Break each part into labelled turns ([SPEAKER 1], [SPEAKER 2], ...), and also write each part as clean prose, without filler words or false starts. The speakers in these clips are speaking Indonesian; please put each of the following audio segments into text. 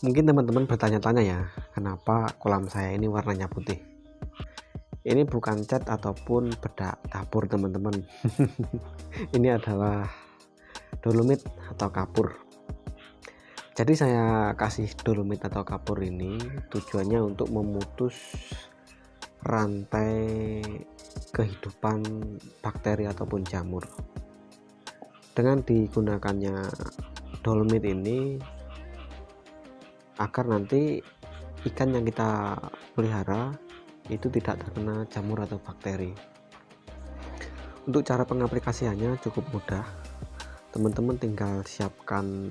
[SPEAKER 1] Mungkin teman-teman bertanya-tanya ya, kenapa kolam saya ini warnanya putih? Ini bukan cat ataupun bedak dapur teman-teman. Ini adalah dolomit atau kapur. Jadi saya kasih dolomit atau kapur ini tujuannya untuk memutus rantai kehidupan bakteri ataupun jamur. Dengan digunakannya dolomit ini agar nanti ikan yang kita pelihara itu tidak terkena jamur atau bakteri. Untuk cara pengaplikasiannya cukup mudah. Teman-teman tinggal siapkan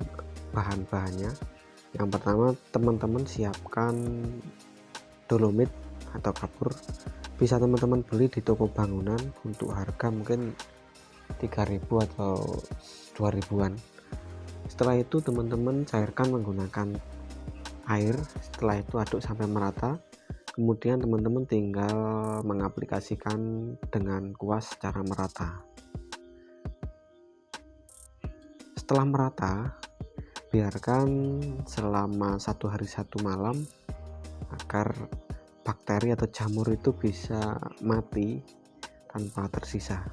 [SPEAKER 1] bahan-bahannya. Yang pertama, teman-teman siapkan dolomit atau kapur. Bisa teman-teman beli di toko bangunan untuk harga mungkin 3.000 atau 2.000-an. Setelah itu teman-teman cairkan menggunakan air. Setelah itu aduk sampai merata. Kemudian teman-teman tinggal mengaplikasikan dengan kuas secara merata. Setelah merata, biarkan selama 1 hari 1 malam agar bakteri atau jamur itu bisa mati tanpa tersisa.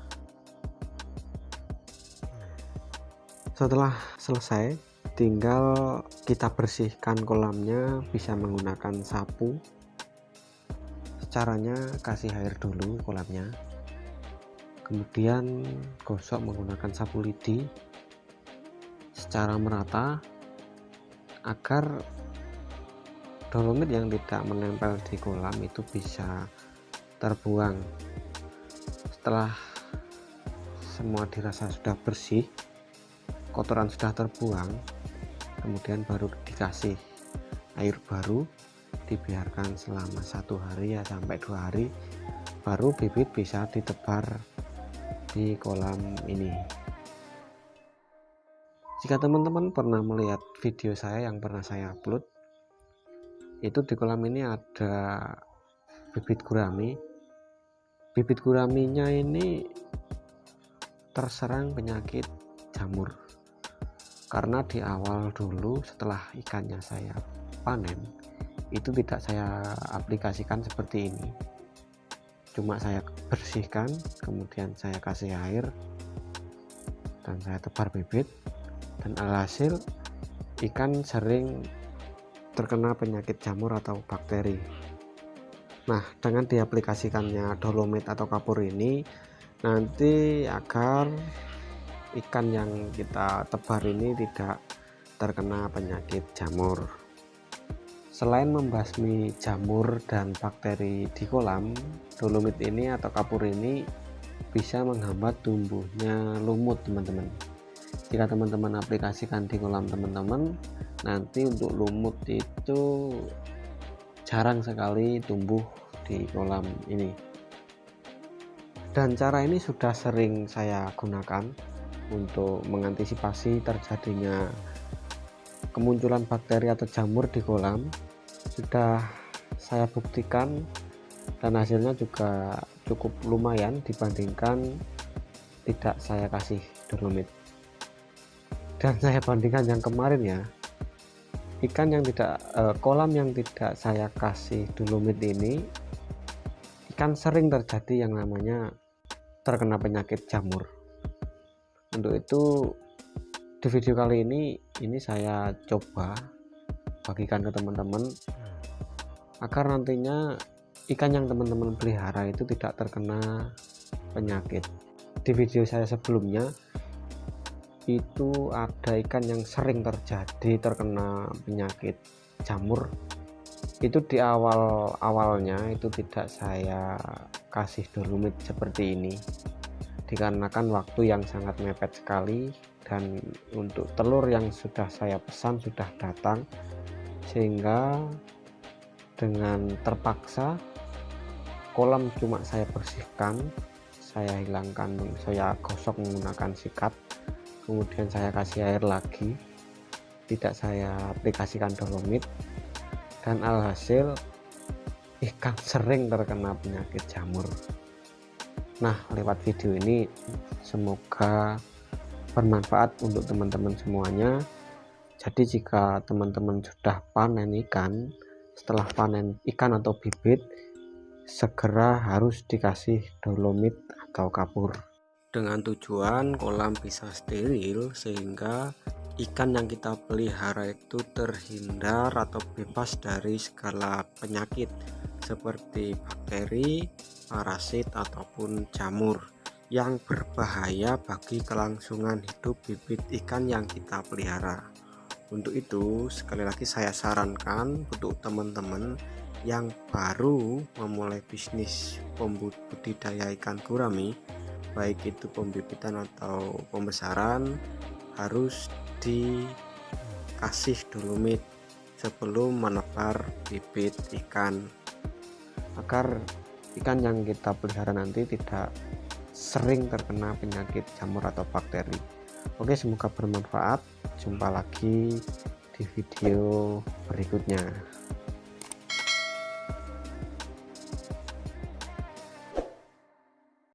[SPEAKER 1] Setelah selesai, tinggal kita bersihkan kolamnya, bisa menggunakan sapu. Caranya kasih air dulu kolamnya, kemudian gosok menggunakan sapu lidi secara merata agar dolomit yang tidak menempel di kolam itu bisa terbuang. Setelah semua dirasa sudah bersih, kotoran sudah terbuang, kemudian baru dikasih air baru, dibiarkan selama 1 hari ya sampai 2 hari, baru bibit bisa ditebar di kolam ini. Jika teman-teman pernah melihat video saya yang pernah saya upload, itu di kolam ini ada bibit gurami. Bibit guraminya ini terserang penyakit jamur, karena di awal dulu setelah ikannya saya panen itu tidak saya aplikasikan seperti ini, cuma saya bersihkan, kemudian saya kasih air dan saya tebar bibit, dan alhasil ikan sering terkena penyakit jamur atau bakteri. Nah, dengan diaplikasikannya dolomit atau kapur ini, nanti agar ikan yang kita tebar ini tidak terkena penyakit jamur. Selain membasmi jamur dan bakteri di kolam, dolomit ini atau kapur ini bisa menghambat tumbuhnya lumut teman-teman. Jika teman-teman aplikasikan di kolam teman-teman, nanti untuk lumut itu jarang sekali tumbuh di kolam ini. Dan cara ini sudah sering saya gunakan untuk mengantisipasi terjadinya kemunculan bakteri atau jamur di kolam. Sudah saya buktikan dan hasilnya juga cukup lumayan dibandingkan tidak saya kasih dolomit. Dan saya bandingkan yang kemarin ya, kolam yang tidak saya kasih dolomit ini, ikan sering terjadi yang namanya terkena penyakit jamur. Untuk itu di video kali ini saya coba bagikan ke teman-teman agar nantinya ikan yang teman-teman pelihara itu tidak terkena penyakit. Di video saya sebelumnya itu ada ikan yang sering terjadi terkena penyakit jamur. Itu di awalnya itu tidak saya kasih dolomit seperti ini, dikarenakan waktu yang sangat mepet sekali, dan untuk telur yang sudah saya pesan sudah datang, sehingga dengan terpaksa kolam cuma saya bersihkan, saya hilangkan, saya gosok menggunakan sikat, kemudian saya kasih air lagi, tidak saya aplikasikan dolomit, dan alhasil ikan sering terkena penyakit jamur. Nah, lewat video ini semoga bermanfaat untuk teman-teman semuanya. Jadi jika teman-teman sudah panen ikan, setelah panen ikan atau bibit, segera harus dikasih dolomit atau kapur, dengan tujuan kolam bisa steril sehingga ikan yang kita pelihara itu terhindar atau bebas dari segala penyakit seperti bakteri, parasit ataupun jamur yang berbahaya bagi kelangsungan hidup bibit ikan yang kita pelihara. Untuk itu, sekali lagi saya sarankan untuk teman-teman yang baru memulai bisnis budidaya ikan gurami, baik itu pembibitan atau pembesaran, harus dikasih dolomit sebelum menebar bibit ikan, agar ikan yang kita pelihara nanti tidak sering terkena penyakit jamur atau bakteri. Oke, semoga bermanfaat. Jumpa lagi di video berikutnya.